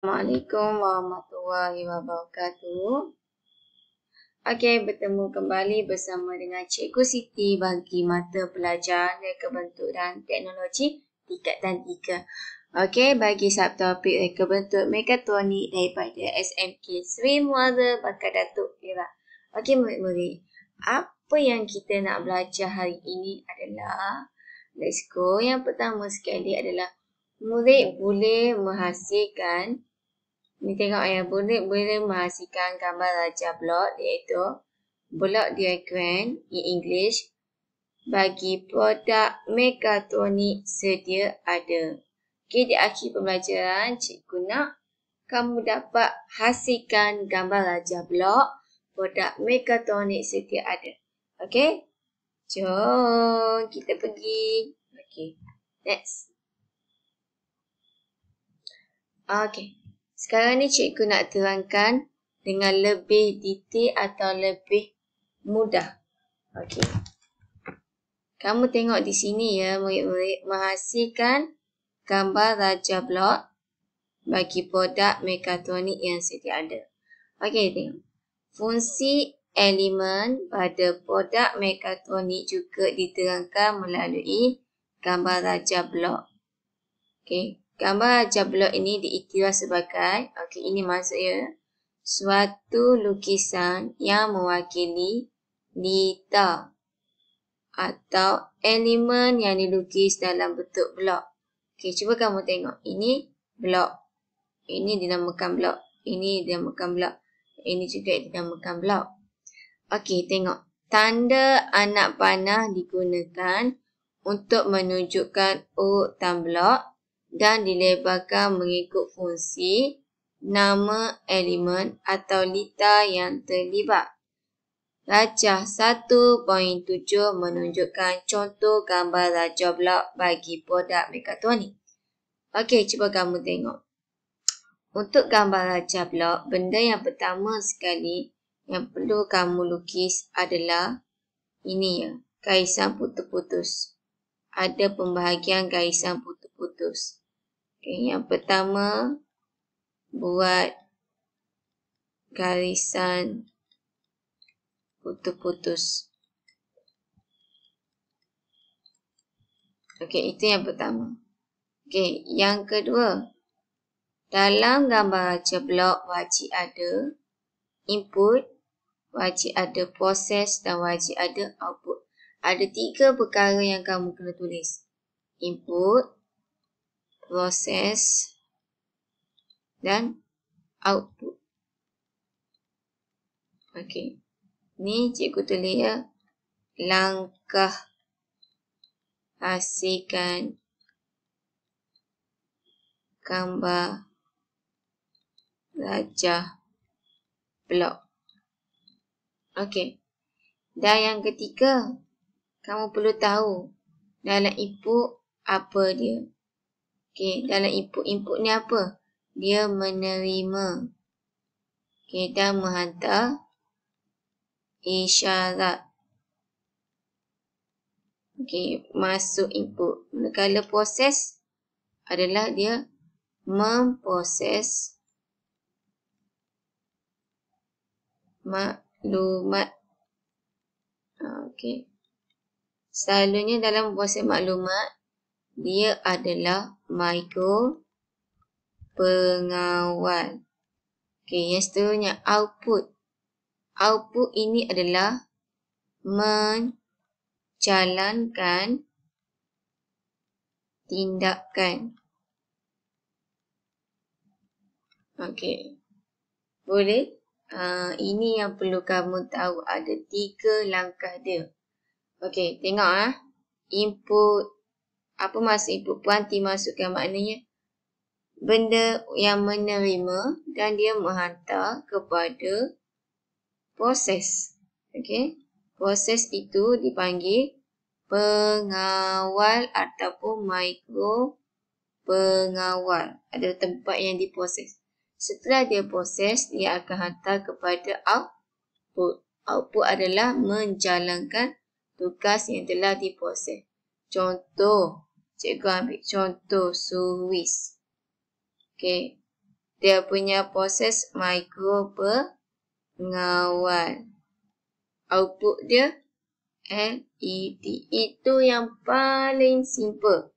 Assalamualaikum warahmatullahi wabarakatuh. Okey, bertemu kembali bersama dengan Cikgu Siti bagi mata pelajaran reka bentuk dan teknologi tingkatan 3. Okey, bagi subtopik reka bentuk mekatronik daripada SMK Sri Muara Bakar Datuk Perak. Okey, murid-murid, apa yang kita nak belajar hari ini adalah, let's go. Yang pertama sekali adalah murid boleh menghasilkan, ni tengok ya, boleh menghasilkan gambar raja blok, iaitu block diagram in English bagi produk mekatronik sedia ada. Okey, di akhir pembelajaran, cikgu nak kamu dapat hasilkan gambar raja blok produk mekatronik sedia ada. Okey, jom kita pergi. Okey, next. Okey, sekarang ni cikgu nak terangkan dengan lebih detail atau lebih mudah. Okey. Kamu tengok di sini ya, murid-murid, menghasilkan gambar raja blok bagi produk mekatronik yang sedia ada. Okey, tengok. Fungsi elemen pada produk mekatronik juga diterangkan melalui gambar raja blok. Okey. Gambar raja blok ini diiktiraf sebagai, okey, ini maksudnya suatu lukisan yang mewakili lita atau elemen yang dilukis dalam bentuk blok. Okey, cuba kamu tengok. Ini blok. Ini dinamakan blok. Ini dinamakan blok. Ini juga dinamakan blok. Okey, tengok. Tanda anak panah digunakan untuk menunjukkan urutan blok dan dilebarkan mengikut fungsi nama elemen atau lita yang terlibat. Rajah 1.7 menunjukkan contoh gambar raja blok bagi produk mekatronik. Okey, cuba kamu tengok. Untuk gambar raja blok, benda yang pertama sekali yang perlu kamu lukis adalah ini ya, garisan putus-putus. Ada pembahagian garisan putus-putus. Okay, yang pertama, buat garisan putus-putus. Okey, itu yang pertama. Okey, yang kedua, dalam gambar raja blok wajib ada input, wajib ada proses dan wajib ada output. Ada 3 perkara yang kamu kena tulis. Input, proses dan output. Okey. Ni cikgu tulis ya. Langkah hasilkan gambar raja blok. Okey. Dan yang ketiga, kamu perlu tahu dalam input apa dia. Okey, dalam input ni apa? Dia menerima. Okey, dan menghantar isyarat. Okey, masuk input. Manakala proses adalah dia memproses maklumat. Okey. Selalunya dalam proses maklumat, dia adalah mikro pengawal. Okey, yang seterusnya output. Output ini adalah menjalankan tindakan. Okey. Boleh? Ini yang perlu kamu tahu. Ada 3 langkah dia. Okey, tengok input. Apa maksud input? Puanti masukkan, maknanya benda yang menerima dan dia menghantar kepada proses. Okey. Proses itu dipanggil pengawal ataupun mikro pengawal. Ada tempat yang diproses. Setelah dia proses, dia akan hantar kepada output. Output adalah menjalankan tugas yang telah diproses. Contoh, cikgu ambil contoh Suis. Okey. dia punya proses mikropengawal. Output dia LED. Itu yang paling simple.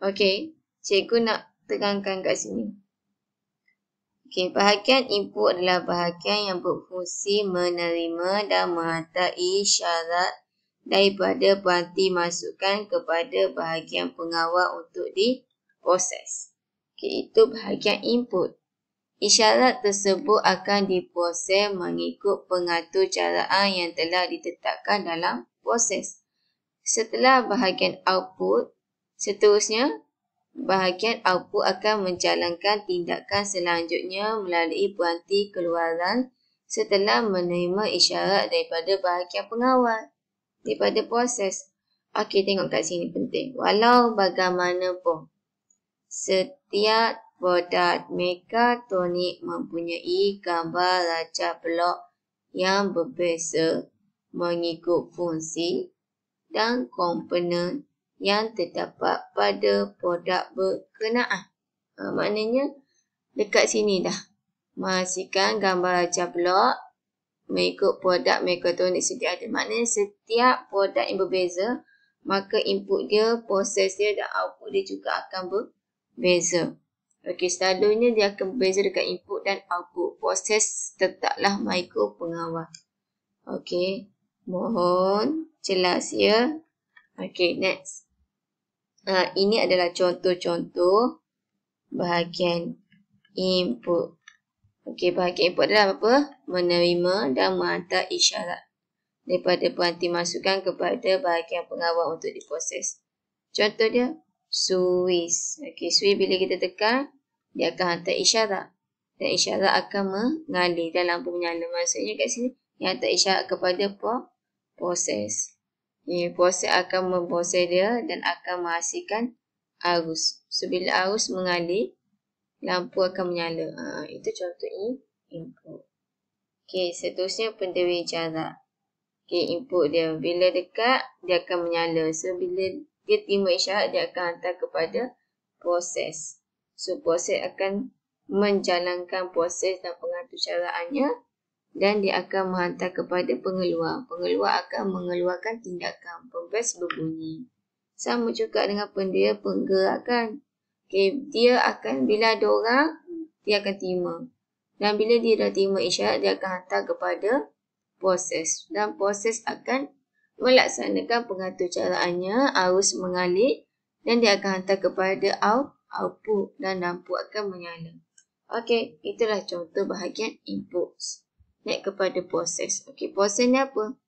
Okey, cikgu nak terangkan kat sini. Okey, bahagian input adalah bahagian yang berfungsi menerima dan menghantar isyarat daripada peranti masukan kepada bahagian pengawal untuk diproses. Okey, itu bahagian input. Isyarat tersebut akan diproses mengikut pengatur caraan yang telah ditetapkan dalam proses. Setelah bahagian output, seterusnya bahagian output akan menjalankan tindakan selanjutnya melalui peranti keluaran setelah menerima isyarat daripada bahagian pengawal daripada proses. Okey, tengok kat sini penting. Walau bagaimanapun, setiap produk mekatronik mempunyai gambar raja blok yang berbeza mengikut fungsi dan komponen yang terdapat pada produk berkenaan. Maknanya dekat sini dah. Menghasilkan gambar raja blok mengikut produk mekatronik sedia ada. Maknanya setiap produk yang berbeza, maka input dia, proses dia dan output dia juga akan berbeza. Okey, selalunya dia akan berbeza dekat input dan output. Proses tetaplah mikropengawal. Okey, mohon jelas ya. Okey, next. Ini adalah contoh-contoh bahagian input. Okey, bahagian input adalah apa? Menerima dan menghantar isyarat daripada peranti masukan kepada bahagian pengawal untuk diproses. Contoh dia, suis. Okey, suis bila kita tekan, dia akan hantar isyarat. Dan isyarat akan mengalir dan lampu menyala. Maksudnya kat sini, dia hantar isyarat kepada proses. Proses akan memproses dia dan akan menghasilkan arus. So, bila arus mengalir, lampu akan menyala. Itu contoh input. Okey, seterusnya penderi jarak. Okey, input dia. Bila dekat, dia akan menyala. So, bila dia terima isyarat, dia akan hantar kepada proses. So, proses akan menjalankan proses dan pengatur caraannya dan dia akan menghantar kepada pengeluar. Pengeluar akan mengeluarkan tindakan. Pembes berbunyi. Sama juga dengan pendera penggerakan. Okay, dia akan, bila ada orang, dia akan terima. Dan bila dia dah terima isyarat, dia akan hantar kepada proses. Dan proses akan melaksanakan pengatur caraannya, arus mengalir dan dia akan hantar kepada output dan lampu akan menyala. Okey, itulah contoh bahagian input. Naik kepada proses. Okey, proses ni apa?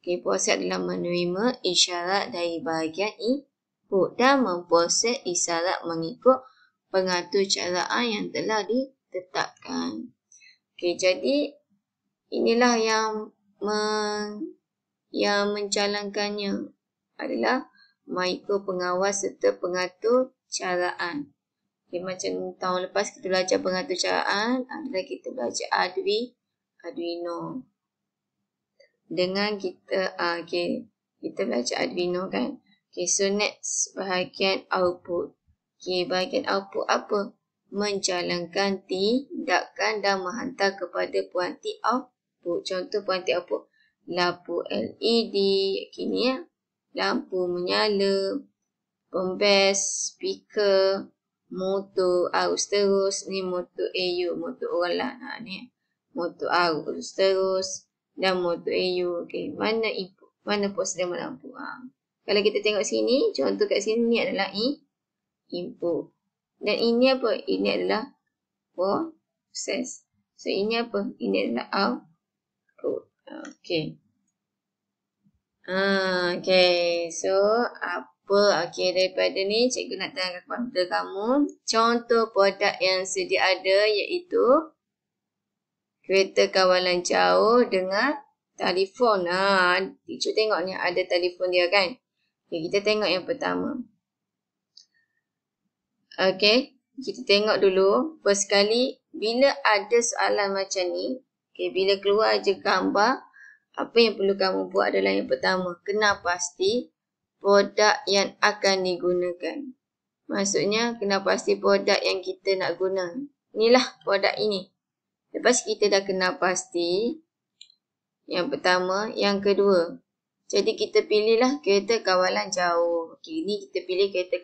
Okey, proses adalah menerima isyarat dari bahagian input dan memproses isyarat mengikut pengatur caraan yang telah ditetapkan. Okey, jadi inilah yang menjalankannya adalah mikropengawal serta pengatur caraan. Okay, macam tahun lepas kita belajar pengatur caraan adalah kita belajar Arduino. Dengan kita kita belajar Arduino kan. Okay, so next bahagian output. Okay, bahagian output apa? Menjalankan tindakan dan menghantar kepada peranti output. Contoh peranti output, lampu LED, kini ya, lampu menyala, pembes, speaker, motor arus terus, ni motor AU, motor orang lah. Ni motor arus terus dan motor AU. Okey, mana input, mana proses dan mana lampu. Kalau kita tengok sini, contoh kat sini ni adalah input. Dan ini apa? Ini adalah proses. So ini apa? Ini adalah output. Okey. Okey, so okey, daripada ni cikgu nak terangkan kepada kamu contoh produk yang sedia ada iaitu kereta kawalan jauh dengan telefon. Cikgu tengok ni ada telefon dia kan. Okay, kita tengok yang pertama. Okey, kita tengok dulu. First kali bila ada soalan macam ni, okay, bila keluar je gambar, apa yang perlu kamu buat adalah yang pertama, kena pasti produk yang akan digunakan. Maksudnya, kena pasti produk yang kita nak guna. inilah produk ini. Lepas kita dah kenal pasti yang pertama, yang kedua. Jadi kita pilihlah kereta kawalan jauh. Okey, ni kita pilih kereta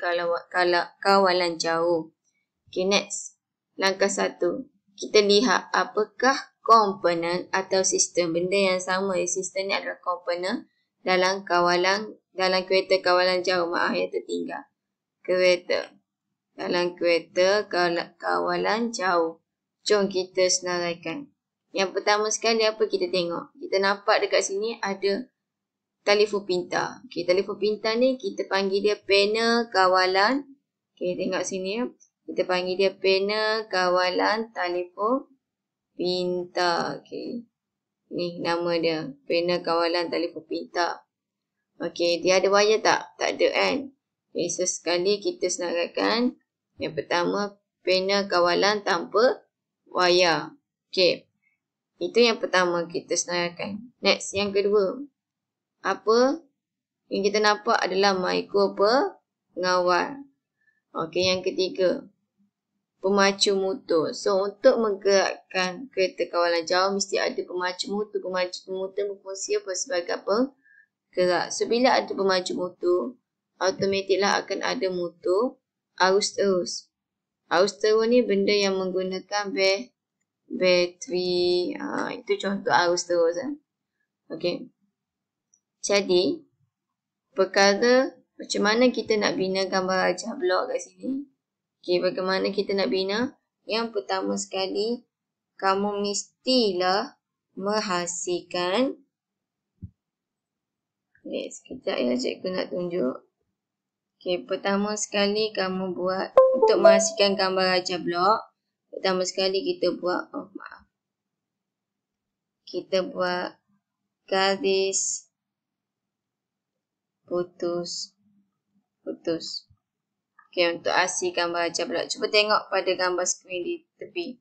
kawalan jauh. Okey, next. Langkah 1. Kita lihat apakah komponen atau sistem. Benda yang sama. Sistem ni adalah komponen dalam kereta kawalan jauh. Maaf yang tertinggal. Kereta. Dalam kereta kawalan jauh. Jom kita senaraikan. Yang pertama sekali apa kita tengok? Kita nampak dekat sini ada telefon pintar. Okey, telefon pintar ni kita panggil dia panel kawalan. Okey, tengok sini ya. Kita panggil dia panel kawalan telefon pintar. Okey. Ni nama dia, panel kawalan telefon pintar. Okey, dia ada wayar tak? Tak ada kan? Okey, sesekali kita senaraikan. Yang pertama, panel kawalan tanpa wayar. Okey. Itu yang pertama kita senaraikan. Next, yang kedua. Apa yang kita nampak adalah mikro pengawal. Okey, yang ketiga. Pemacu motor. So, untuk menggerakkan kereta kawalan jauh, mesti ada pemacu motor. Pemacu motor berfungsi apa? Sebagai penggerak. So, bila ada pemacu motor, automatiklah akan ada motor arus terus. Arus terus ni benda yang menggunakan bateri. Itu contoh arus terus. Okey. Jadi, perkara macam mana kita nak bina gambar rajah blok kat sini. Okey, bagaimana kita nak bina? Yang pertama sekali, kamu mestilah menghasilkan. Sekejap ya, cikgu nak tunjuk. Okey, pertama sekali kamu buat, untuk menghasilkan gambar rajah blok, pertama sekali kita buat, kita buat garis putus. Okey, untuk hasil gambar rajah blok. Cuba tengok pada gambar skrin di tepi.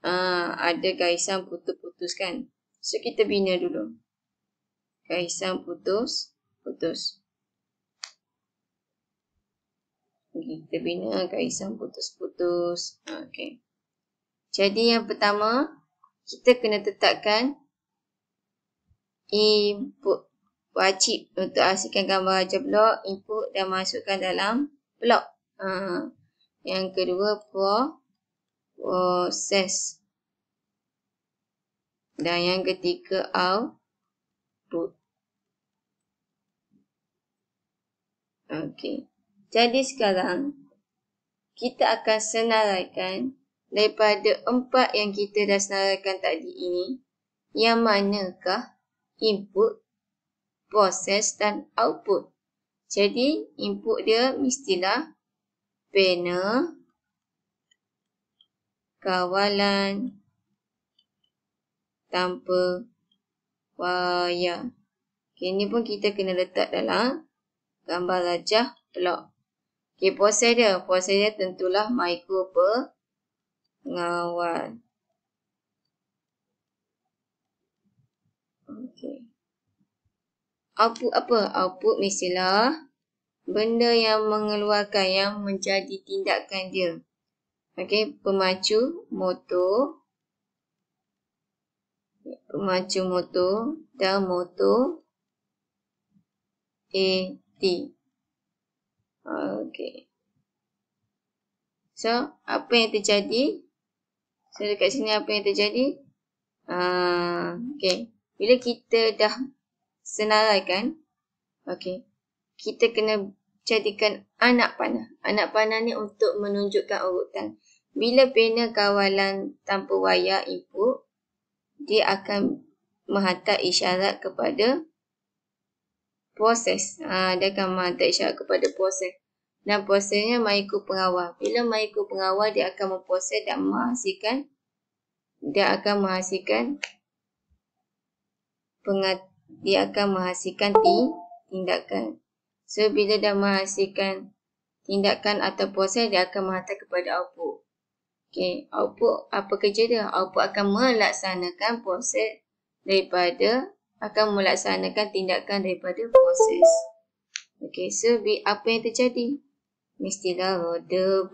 Ada garisan putus-putus kan. So, kita bina dulu. Garisan putus. Okay, kita bina garisan putus-putus. Okey. Jadi, yang pertama, kita kena tetapkan input. Wajib untuk hasilkan gambar rajah blok, input dan masukkan dalam blok. Yang kedua, proses. Dan yang ketiga, output. Okey. Jadi sekarang, kita akan senaraikan daripada 4 yang kita dah senaraikan tadi ini, yang manakah input, proses dan output. Jadi, input dia mestilah panel kawalan tanpa wayar. Okay, ini pun kita kena letak dalam gambar rajah blok. Okay, proses dia tentulah mikro pengawal. Okay. Output apa? Output mestilah benda yang mengeluarkan, yang menjadi tindakan dia. Okey, pemacu motor dan motor AT. Okey. So, apa yang terjadi? So, dekat sini apa yang terjadi? Okey. Bila kita dah senaraikan, okey, kita kena jadikan anak panah. Anak panah ni untuk menunjukkan urutan. Bila panel kawalan tanpa wayar input, dia akan menghantar isyarat kepada proses. Dia akan menghantar isyarat kepada proses. Dan prosesnya mikro pengawal. Bila mikro pengawal, dia akan memproses dan menghasilkan, tindakan. So, bila dah menghasilkan tindakan atau proses, dia akan menghantar kepada output. Okay, output apa kerja dia? Output akan melaksanakan proses melaksanakan tindakan daripada proses. Okay, so apa yang terjadi? Mestilah roda